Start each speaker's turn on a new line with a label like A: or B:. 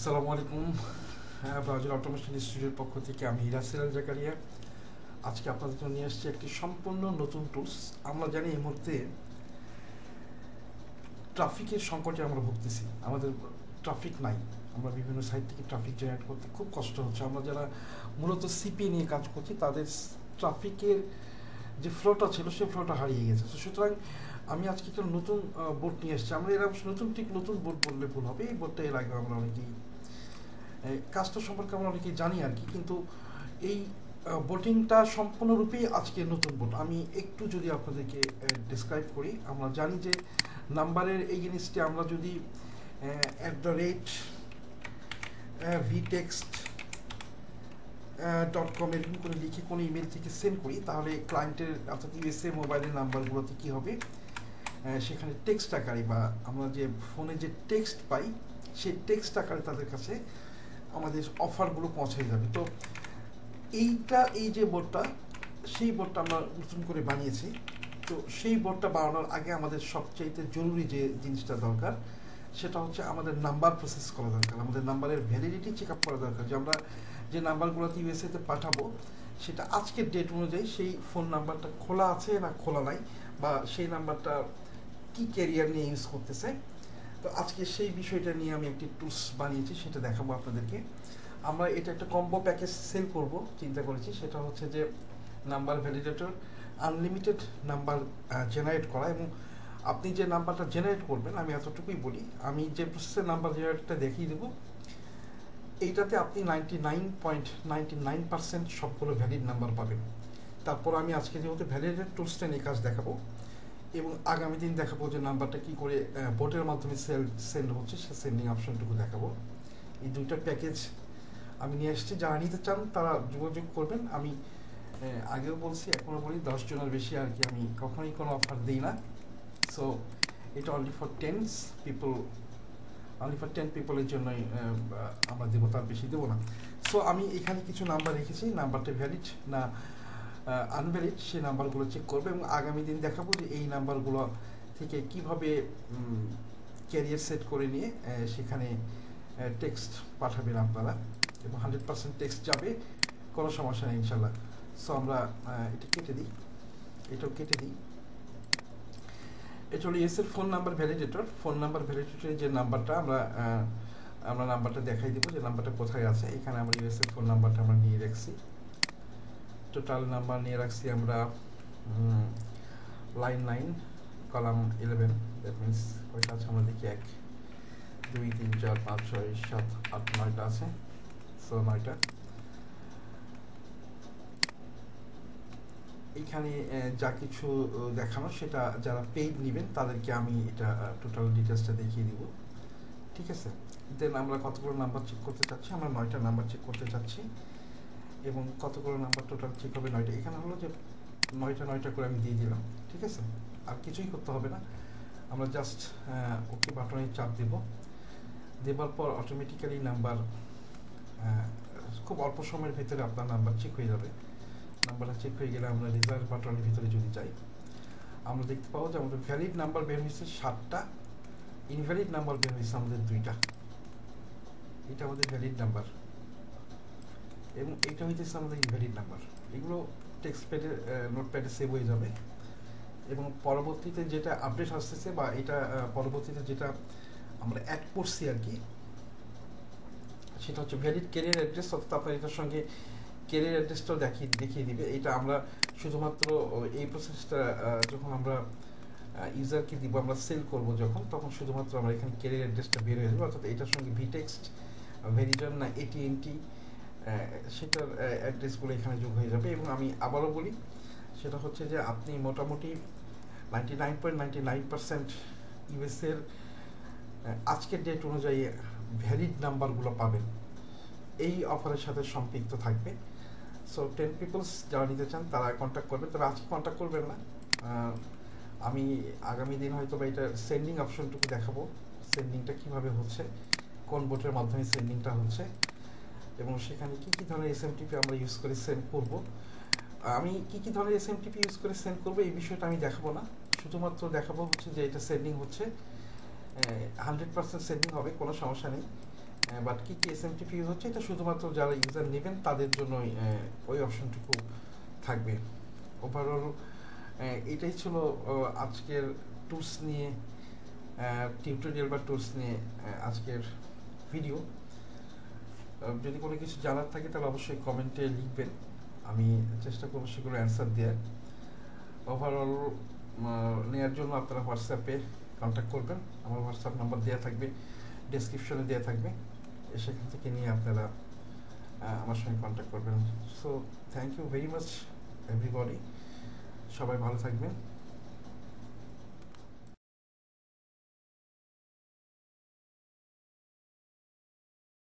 A: আসসালামু আলাইকুম। Browser automation ইনস্টিটিউটের পক্ষ থেকে আমি রাসেল জাকারিয়া আজকে আপনাদের জন্য নিয়ে আসছি একটি সম্পূর্ণ নতুন টুলস। আমরা জানি এই মুহূর্তে ট্রাফিকের সংকটে আমরা ভুগতেছি, আমাদের ট্রাফিক নাই। আমরা বিভিন্ন সাইট থেকে ট্রাফিক জেনারেট করতে খুব কষ্ট হচ্ছে। আমরা যারা মূলত সিপি নিয়ে কাজ করছি তাদের ট্রাফিকের যে ফ্লোটা ছিল সেই ফ্লোটা হারিয়ে গেছে। সুতরাং আমি আজকে একটা নতুন বোর্ড নিয়ে এসেছি। আমরা এরকম নতুন বোর্ড বললে ভুল হবে। এই বোর্ডটা এর আগে আমরা অনেকেই কাজটা সম্পর্কে আমরা অনেকেই জানি আর কি, কিন্তু এই বোটিংটা সম্পূর্ণরূপেই আজকে নতুন বোট। আমি একটু যদি আপনাদেরকে ডিসক্রাইব করি, আমরা জানি যে নাম্বারের এই জিনিসটি আমরা যদি @vtext .com এরকম করে লিখে কোনো ইমেল থেকে সেন্ড করি, তাহলে ক্লায়েন্টের অর্থাৎ ইউএসএ মোবাইলের নাম্বারগুলোতে কী হবে, সেখানে টেক্সট আকারে বা আমরা যে ফোনে যে টেক্সট পাই সেই টেক্সট আকারে তাদের কাছে আমাদের অফারগুলো পৌঁছে যাবে। তো এই যে বোর্ডটা, সেই বোর্ডটা আমরা নতুন করে বানিয়েছি। তো সেই বোর্ডটা বানানোর আগে আমাদের সবচাইতে জরুরি যে জিনিসটা দরকার সেটা হচ্ছে আমাদের নাম্বার প্রসেস করা দরকার, আমাদের নাম্বারের ভ্যালিডিটি চেক আপ করা দরকার। যে আমরা যে নাম্বারগুলোতে ইউএসএতে পাঠাবো সেটা আজকের ডেট অনুযায়ী সেই ফোন নাম্বারটা খোলা আছে না খোলা নাই, বা সেই নাম্বারটা কি ক্যারিয়ার নিয়ে ইউজ করতেছে। তো আজকে সেই বিষয়টা নিয়ে আমি একটি টুলস বানিয়েছি, সেটা দেখাবো আপনাদেরকে। আমরা এটা একটা কম্বো প্যাকেজ সেল করব চিন্তা করেছি। সেটা হচ্ছে যে number validator, unlimited number generate করা, এবং আপনি যে নাম্বারটা জেনারেট করবেন, আমি এতটুকুই বলি, আমি যে প্রসেসের নাম্বার জেনারেটটা দেখিয়ে দেবো, এইটাতে আপনি 99.99% সবগুলো ভ্যালিড নাম্বার পাবেন। তারপর আমি আজকে যেহেতু ভ্যালিডেটেড টুলসটা নিয়ে কাজ দেখাবো, এবং আগামী দিন দেখাবো যে নাম্বারটা কী করে বোটের মাধ্যমে সেন্ড হচ্ছে, সে সেন্ডিং অপশনটুকু দেখাবো। এই দুইটা প্যাকেজ আমি নিয়ে এসেছি। যারা নিতে চান তারা যোগাযোগ করবেন। আমি আগেও বলছি, এখনও বলি, 10 জনের বেশি আর কি আমি কখনোই কোনো অফার দিই না। সো এটা অনলি ফর 10 পিপলের জন্যই আমরা দেবো, তার বেশি দেবো না। সো আমি এখানে কিছু নাম্বার রেখেছি, নাম্বারটা ভ্যালিড না আনভ্যালিড সেই নাম্বারগুলো চেক করবে, এবং আগামী দিন দেখাবো যে এই নাম্বারগুলো থেকে কিভাবে ক্যারিয়ার সেট করে নিয়ে সেখানে টেক্সট পাঠাবেন আপনারা, এবং 100% টেক্সট যাবে, কোনো সমস্যা নেই ইনশাল্লাহ। সো আমরা এটা কেটে দিই, এটাও কেটে দিই। এটা হলো ইউএসের phone number validator. Phone number ভ্যালিডেটরের যে নাম্বারটা আমরা নাম্বারটা দেখাই দেবো যে নাম্বারটা কোথায় আছে। এখানে আমরা ইউএসের ফোন নাম্বারটা আমরা নিয়ে রাখছি, টোটাল নাম্বার নিয়ে রাখছি আমরা লাইন 9 কলাম 11। দ্যাট মিনস কয়টা আছে আমরা দেখি, 1 2 3 4 5 6 7 8 9টা আছে। সো 9টা। এইখানে যা কিছু দেখানো সেটা যারা পেইড নেবেন তাদেরকে আমি এটা টোটাল ডিটেলসটা দেখিয়ে দিব, ঠিক আছে। দেন আমরা কতগুলো নাম্বার চেক করতে চাচ্ছি, আমরা 9টা নাম্বার চেক করতে চাচ্ছি, এবং কতগুলো নাম্বার টোটাল চেক হবে 9টা। এখানে হলো যে 9টা করে আমি দিয়ে দিলাম, ঠিক আছে। আর কিছুই করতে হবে না, আমরা জাস্ট ওকে বাটনে চাপ দেব। দেবার পর অটোমেটিক্যালি নাম্বার খুব অল্প সময়ের ভিতরে আপনার নাম্বার চেক হয়ে যাবে। নাম্বারটা চেক হয়ে গেলে আমরা রেজাল্ট বাটনের ভিতরে যদি যাই, আমরা দেখতে পাবো যে আমাদের ভ্যালিড নাম্বার বের হয়েছে 7টা, ইনভ্যালিড নাম্বার বের হয়েছে আমাদের 2টা। এটা আমাদের ভ্যালিড নাম্বার, এবং এইটা হইতেছে আমাদের ইনভ্যালিড নাম্বার। এগুলো টেক্সট প্যাডে নোটপ্যাডে সেভ হয়ে যাবে, এবং পরবর্তীতে যেটা আপডেট আসতেছে বা এটা পরবর্তীতে যেটা আমরা অ্যাড করছি আর কি, সেটা হচ্ছে ভ্যালিড ক্যারিয়ার অ্যাড্রেস। অর্থাৎ আপনার এটার সঙ্গে ক্যারিয়ার অ্যাড্রেসটাও দেখিয়ে দিবে। এটা আমরা শুধুমাত্র এই প্রসেসটা যখন আমরা ইউজারকে দিব, আমরা সেল করব যখন, তখন শুধুমাত্র আমরা এখানে ক্যারিয়ার অ্যাড্রেসটা বের হয়ে যাবে। অর্থাৎ এটার সঙ্গে ভিটেক্সট, ভেরিজন না AT&T, সেটার অ্যাড্রেসগুলো এখানে যোগ হয়ে যাবে। এবং আমি আবারও বলি, সেটা হচ্ছে যে আপনি মোটামুটি 99.99% ইউএসের আজকের ডেট অনুযায়ী ভ্যালিড নাম্বারগুলো পাবেন, এই অফারের সাথে সম্পৃক্ত থাকবে। সো 10 পিপলস যারা নিতে চান তারা কন্ট্যাক্ট করবেন, তারা আজকে কন্ট্যাক্ট করবেন না। আমি আগামী দিন হয়তো বা এটা সেন্ডিং অপশনটুকু দেখাবো, সেন্ডিংটা কিভাবে হচ্ছে, কোন বোটের মাধ্যমে সেন্ডিংটা হচ্ছে, এবং সেখানে কী কী ধরনের SMTP আমরা ইউজ করে সেন্ড করব। আমি কী কী ধরনের SMTP ইউজ করে সেন্ড করবো এই বিষয়টা আমি দেখাবো না, শুধুমাত্র দেখাবো হচ্ছে যে এটা সেন্ডিং হচ্ছে, 100% সেন্ডিং হবে, কোনো সমস্যা নেই। বাট কী কী এসএমটিপি ইউজ হচ্ছে এটা শুধুমাত্র যারা ইউজার নেবেন তাদের জন্যই ওই অপশনটুকু থাকবে। ওভারঅল এটাই ছিল আজকের টুলস নিয়ে টিউটোরিয়াল বা টুলস নিয়ে আজকের ভিডিও। যদি কোনো কিছু জানার থাকে তাহলে অবশ্যই কমেন্টে লিখবেন, আমি চেষ্টা করবো সেগুলো অ্যান্সার দেওয়ার। ওভারঅল নেওয়ার জন্য আপনারা হোয়াটসঅ্যাপে কন্ট্যাক্ট করবেন, আমার হোয়াটসঅ্যাপ নাম্বার দেওয়া থাকবে, ডেসক্রিপশনে দেওয়া থাকবে, সেখান থেকে নিয়ে আপনারা আমার সঙ্গে কন্ট্যাক্ট করবেন। So thank you very much everybody, সবাই ভালো থাকবেন।